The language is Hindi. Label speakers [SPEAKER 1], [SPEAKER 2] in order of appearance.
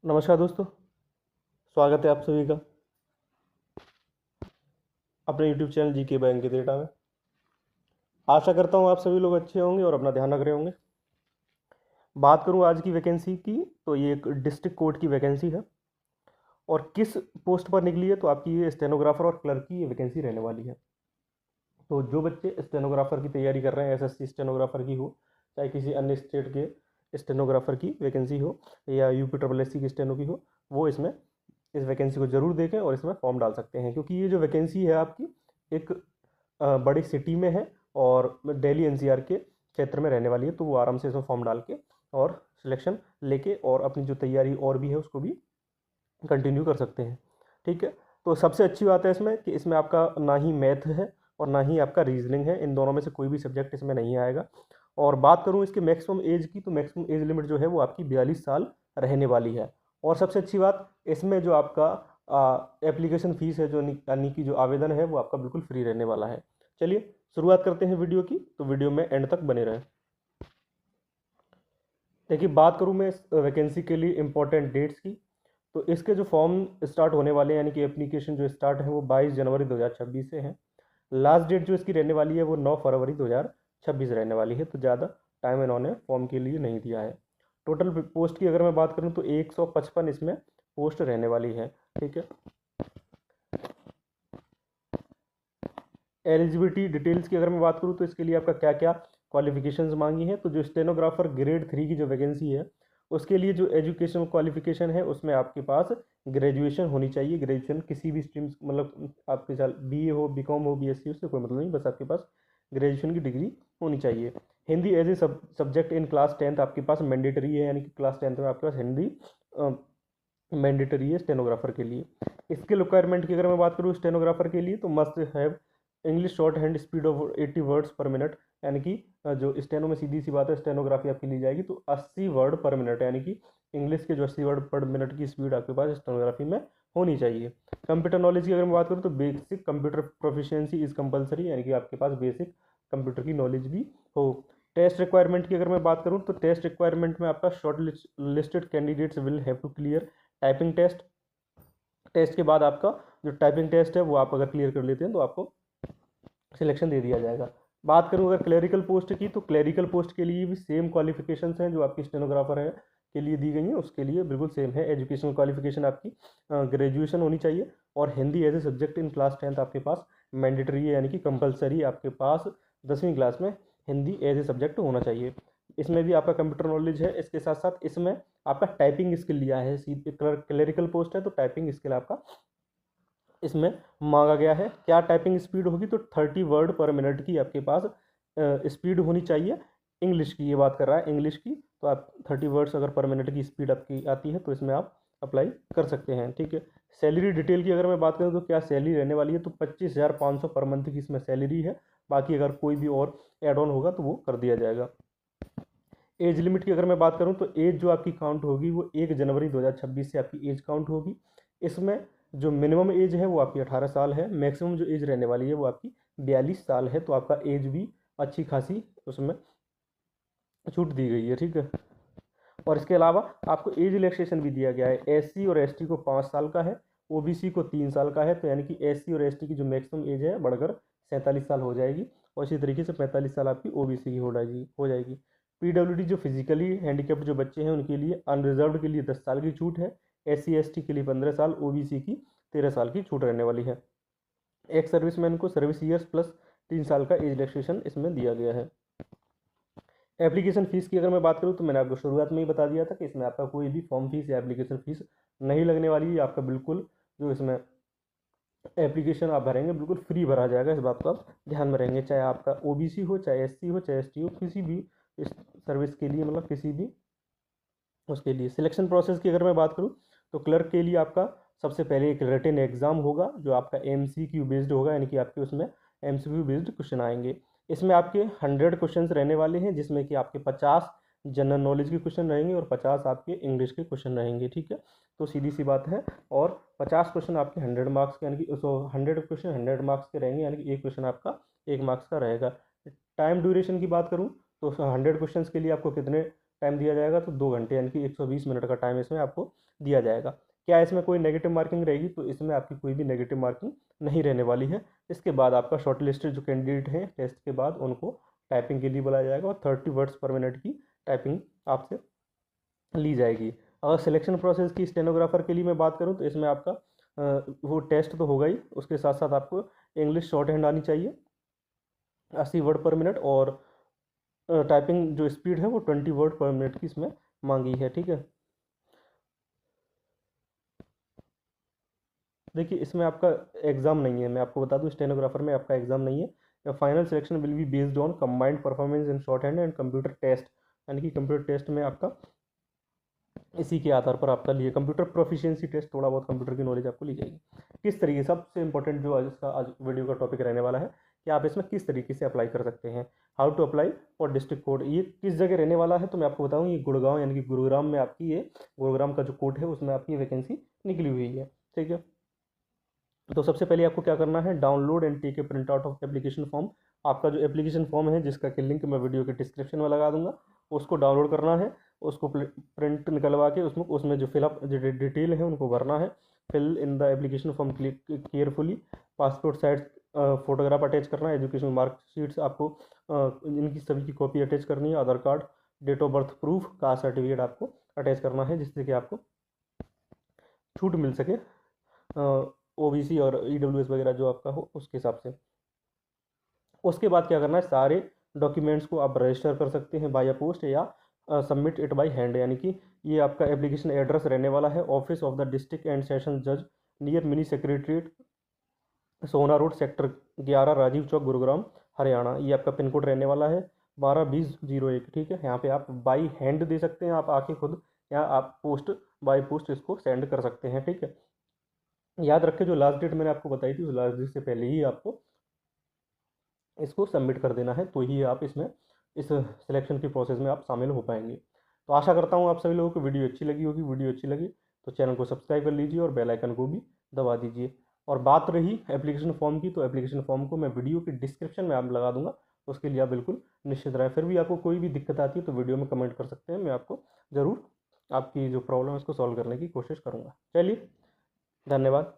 [SPEAKER 1] नमस्कार दोस्तों। स्वागत है आप सभी का अपने YouTube चैनल जी के बैंक के डेटा में। आशा करता हूँ आप सभी लोग अच्छे होंगे और अपना ध्यान रख रहे होंगे। बात करूँ आज की वैकेंसी की, तो ये एक डिस्ट्रिक्ट कोर्ट की वैकेंसी है और किस पोस्ट पर निकली है, तो आपकी ये स्टेनोग्राफर और क्लर्क की ये वैकेंसी रहने वाली है। तो जो बच्चे स्टेनोग्राफर की तैयारी कर रहे हैं, एसएससी स्टेनोग्राफर की हो, चाहे किसी अन्य स्टेट के स्टेनोग्राफर की वैकेंसी हो या यूपी ट्रिपल एस सी की स्टेनो की हो, वो इसमें इस वैकेंसी को ज़रूर देखें और इसमें फॉर्म डाल सकते हैं, क्योंकि ये जो वैकेंसी है आपकी एक बड़ी सिटी में है और दिल्ली एनसीआर के क्षेत्र में रहने वाली है। तो वो आराम से इसमें फॉर्म डाल के और सिलेक्शन लेके और अपनी जो तैयारी और भी है उसको भी कंटिन्यू कर सकते हैं। ठीक है, तो सबसे अच्छी बात है इसमें कि इसमें आपका ना ही मैथ है और ना ही आपका रीजनिंग है। इन दोनों में से कोई भी सब्जेक्ट इसमें नहीं आएगा। और बात करूँ इसके मैक्सिमम एज की, तो मैक्सिमम एज लिमिट जो है वो आपकी 42 साल रहने वाली है। और सबसे अच्छी बात, इसमें जो आपका एप्लीकेशन फ़ीस है, जो यानी कि जो आवेदन है, वो आपका बिल्कुल फ्री रहने वाला है। चलिए शुरुआत करते हैं वीडियो की, तो वीडियो में एंड तक बने रहें। देखिए, बात करूँ मैं इस वैकेंसी के लिए इम्पोर्टेंट डेट्स की, तो इसके जो फॉर्म स्टार्ट होने वाले हैं, यानी कि एप्लीकेशन जो स्टार्ट है वो 22 जनवरी 2026 से है। लास्ट डेट जो इसकी रहने वाली है वो 9 फरवरी 2026 रहने वाली है। तो ज़्यादा टाइम इन्होंने फॉर्म के लिए नहीं दिया है। टोटल पोस्ट की अगर मैं बात करूँ तो 155 इसमें पोस्ट रहने वाली है। ठीक है, एलिजिबिलिटी डिटेल्स की अगर मैं बात करूँ तो इसके लिए आपका क्या क्या क्वालिफिकेशंस मांगी है, तो जो स्टेनोग्राफर ग्रेड 3 की जो वैकेंसी है उसके लिए जो एजुकेशनल क्वालिफिकेशन है उसमें आपके पास ग्रेजुएशन होनी चाहिए। ग्रेजुएशन किसी भी स्ट्रीम, मतलब आपके साल बीए हो, बीकॉम हो, बीएससी, उससे कोई मतलब नहीं, बस आपके पास ग्रेजुएशन की डिग्री होनी चाहिए। Hindi as a subject in class 10 आपके पास मैंडेटरी है, यानी कि क्लास 10 में आपके पास हिंदी मैंडेटरी है स्टेनोग्राफर के लिए। स्किल रिक्वायरमेंट की अगर मैं बात करूँ स्टेनोग्राफर के लिए, तो must have English short hand speed of 80 words पर मिनट, यानी कि जो स्टेनो में सीधी सी बात है, स्टेनोग्राफी आपकी ली जाएगी तो 80 वर्ड पर मिनट, यानी कि इंग्लिश के जो 80 वर्ड पर मिनट की स्पीड आपके पास स्टेनोग्राफी में होनी चाहिए। कंप्यूटर नॉलेज की अगर मैं बात करूँ तो basic computer proficiency is compulsory, यानी कि आपके पास बेसिक कंप्यूटर की नॉलेज भी हो। टेस्ट रिक्वायरमेंट की अगर मैं बात करूँ तो टेस्ट रिक्वायरमेंट में आपका shortlisted candidates will have to clear typing test. Test के बाद आपका जो टाइपिंग टेस्ट है वो आप अगर क्लियर कर लेते हैं तो आपको सिलेक्शन दे दिया जाएगा। बात करूँ अगर क्लरिकल पोस्ट की, तो क्लरिकल पोस्ट के लिए भी सेम क्वालिफिकेशंस हैं जो आपकी स्टेनोग्राफर है के लिए दी गई हैं, उसके लिए बिल्कुल सेम है। एजुकेशनल क्वालिफिकेशन आपकी ग्रेजुएशन होनी चाहिए और Hindi as a subject in class 10 आपके पास मैंडेटरी है, यानी कि कंपलसरी आपके पास 10वीं क्लास में हिंदी एज ए सब्जेक्ट होना चाहिए। इसमें भी आपका कंप्यूटर नॉलेज है। इसके साथ साथ इसमें आपका टाइपिंग स्किल लिया है। क्लरिकल पोस्ट है तो टाइपिंग स्किल आपका इसमें मांगा गया है। क्या टाइपिंग स्पीड होगी, तो 30 वर्ड पर मिनट की आपके पास स्पीड होनी चाहिए। इंग्लिश की ये बात कर रहा है, इंग्लिश की, तो आप 30 वर्ड्स अगर पर मिनट की स्पीड आपकी आती है तो इसमें आप अप्लाई कर सकते हैं। ठीक है, सैलरी डिटेल की अगर मैं बात करूँ तो क्या सैलरी रहने वाली है, तो 25,500 पर मंथ की इसमें सैलरी है। बाकी अगर कोई भी और एड ऑन होगा तो वो कर दिया जाएगा। एज लिमिट की अगर मैं बात करूं तो एज जो आपकी काउंट होगी वो 1 जनवरी 2026 से आपकी एज काउंट होगी। इसमें जो मिनिमम एज है वो आपकी 18 साल है। मैक्सिमम जो एज रहने वाली है वो आपकी 42 साल है। तो आपका एज भी अच्छी खासी उसमें छूट दी गई है। ठीक है, और इसके अलावा आपको एज रिलैक्सेशन भी दिया गया है। एससी और एसटी को 5 साल का है, ओबीसी को 3 साल का है। तो यानी कि एससी और एसटी की जो मैक्सिमम एज है बढ़कर 47 साल हो जाएगी और इसी तरीके से 45 साल आपकी ओबीसी की हो जाएगी। पीडब्ल्यूडी जो फिजिकली हैंडीकेप्ड जो बच्चे हैं उनके लिए अनरिजर्व्ड के लिए 10 साल की छूट है। एससी एसटी के लिए 15 साल, ओबीसी की 13 साल की छूट रहने वाली है। एक सर्विसमैन को सर्विस ईयर्स प्लस 3 साल का एज रिलैक्सेशन इसमें दिया गया है। एप्लीकेशन फ़ीस की अगर मैं बात करूँ तो मैंने आपको शुरुआत में ही बता दिया था कि इसमें आपका कोई भी फॉर्म फीस या एप्लीकेशन फ़ीस नहीं लगने वाली है। आपका बिल्कुल जो इसमें एप्लीकेशन आप भरेंगे बिल्कुल फ्री भरा जाएगा। इस बात को आप ध्यान में रहेंगे, चाहे आपका ओबीसी हो, चाहे एससी हो, चाहे एसटी हो, किसी भी इस सर्विस के लिए, मतलब किसी भी उसके लिए। सिलेक्शन प्रोसेस की अगर मैं बात करूँ तो क्लर्क के लिए आपका सबसे पहले एक रिटन एग्ज़ाम होगा जो आपका एमसीक्यू बेस्ड होगा, यानी कि आपके उसमें एमसीक्यू बेस्ड क्वेश्चन आएंगे। इसमें आपके 100 क्वेश्चंस रहने वाले हैं, जिसमें कि आपके 50 जनरल नॉलेज के क्वेश्चन रहेंगे और 50 आपके इंग्लिश के क्वेश्चन रहेंगे। ठीक है, तो सीधी सी बात है। और 50 क्वेश्चन आपके 100 मार्क्स के, यानी कि 100 क्वेश्चन 100 मार्क्स के रहेंगे, यानी कि एक क्वेश्चन आपका 1 मार्क्स का रहेगा। टाइम ड्यूरेशन की बात करूँ तो 100 क्वेश्चंस के लिए आपको कितने टाइम दिया जाएगा, तो 2 घंटे यानी कि 120 मिनट का टाइम इसमें आपको दिया जाएगा। क्या इसमें कोई नेगेटिव मार्किंग रहेगी? तो इसमें आपकी कोई भी नेगेटिव मार्किंग नहीं रहने वाली है। इसके बाद आपका शॉर्ट लिस्टेड जो कैंडिडेट हैं टेस्ट के बाद उनको टाइपिंग के लिए बुलाया जाएगा और 30 वर्ड्स पर मिनट की टाइपिंग आपसे ली जाएगी। अगर सिलेक्शन प्रोसेस की स्टेनोग्राफर के लिए मैं बात करूं तो इसमें आपका वो टेस्ट तो होगा ही, उसके साथ साथ आपको इंग्लिश शॉर्ट हैंड आनी चाहिए 80 वर्ड पर मिनट, और टाइपिंग जो स्पीड है वो 20 वर्ड पर मिनट की इसमें मांगी है। ठीक है, देखिए इसमें आपका एग्ज़ाम नहीं है, मैं आपको बता दूं स्टेनोग्राफर में आपका एग्ज़ाम नहीं है। Final selection will be based on combined performance in shorthand and computer test, यानी कि कंप्यूटर टेस्ट में आपका इसी के आधार पर आपका लिए कंप्यूटर प्रोफिशिएंसी टेस्ट, थोड़ा बहुत कंप्यूटर की नॉलेज आपको ली जाएगी। किस तरीके, सबसे इंपॉर्टेंट जो आज वीडियो का टॉपिक रहने वाला है कि आप इसमें किस तरीके से अप्लाई कर सकते हैं, how to apply for district code. ये किस जगह रहने वाला है तो मैं आपको बताऊँ, ये गुड़गांव यानी कि गुरुग्राम में आपकी ये गुरुग्राम का जो कोड है उसमें आपकी वैकेंसी निकली हुई है। ठीक है, तो सबसे पहले आपको क्या करना है, download and take a printout of application form. आपका जो एप्लीकेशन फॉर्म है जिसका कि लिंक मैं वीडियो के डिस्क्रिप्शन में लगा दूंगा, उसको डाउनलोड करना है, उसको प्रिंट निकलवा के उसमें उसमें जो फिलअप जो डिटेल है उनको भरना है। Fill in the application form carefully, passport size photograph attach करना है, एजुकेशन मार्कशीट्स आपको इनकी सभी की कॉपी अटैच करनी है, Aadhaar card, date of birth proof, caste certificate आपको अटैच करना है जिससे कि आपको छूट मिल सके ओबीसी और ईडब्ल्यूएस वगैरह जो आपका हो उसके हिसाब से। उसके बाद क्या करना है, सारे डॉक्यूमेंट्स को आप रजिस्टर कर सकते हैं बाय पोस्ट या सबमिट इट बाय हैंड, यानी कि ये आपका एप्लीकेशन एड्रेस रहने वाला है office of the district and session जज नियर मिनी सेक्रेटरीट, सोना रोड, सेक्टर 11, राजीव चौक, गुरुग्राम, हरियाणा। ये आपका पिन कोड रहने वाला है 122001। ठीक है, यहाँ पे आप बाई हैंड दे सकते हैं, आप आके खुद, या आप पोस्ट बाय पोस्ट इसको सेंड कर सकते हैं। ठीक है, याद रखें जो लास्ट डेट मैंने आपको बताई थी उस लास्ट डेट से पहले ही आपको इसको सबमिट कर देना है, तो ही आप इसमें इस सिलेक्शन की प्रोसेस में आप शामिल हो पाएंगे। तो आशा करता हूँ आप सभी लोगों को वीडियो अच्छी लगी होगी। वीडियो अच्छी लगी तो चैनल को सब्सक्राइब कर लीजिए और बेल आइकन को भी दबा दीजिए। और बात रही एप्लीकेशन फॉर्म की, तो एप्लीकेशन फॉर्म को मैं वीडियो के डिस्क्रिप्शन में आप लगा दूंगा, उसके लिए आप बिल्कुल निश्चित रहें। फिर भी आपको कोई भी दिक्कत आती है तो वीडियो में कमेंट कर सकते हैं, मैं आपको ज़रूर आपकी जो प्रॉब्लम है उसको सॉल्व करने की कोशिश करूँगा। चलिए, धन्यवाद।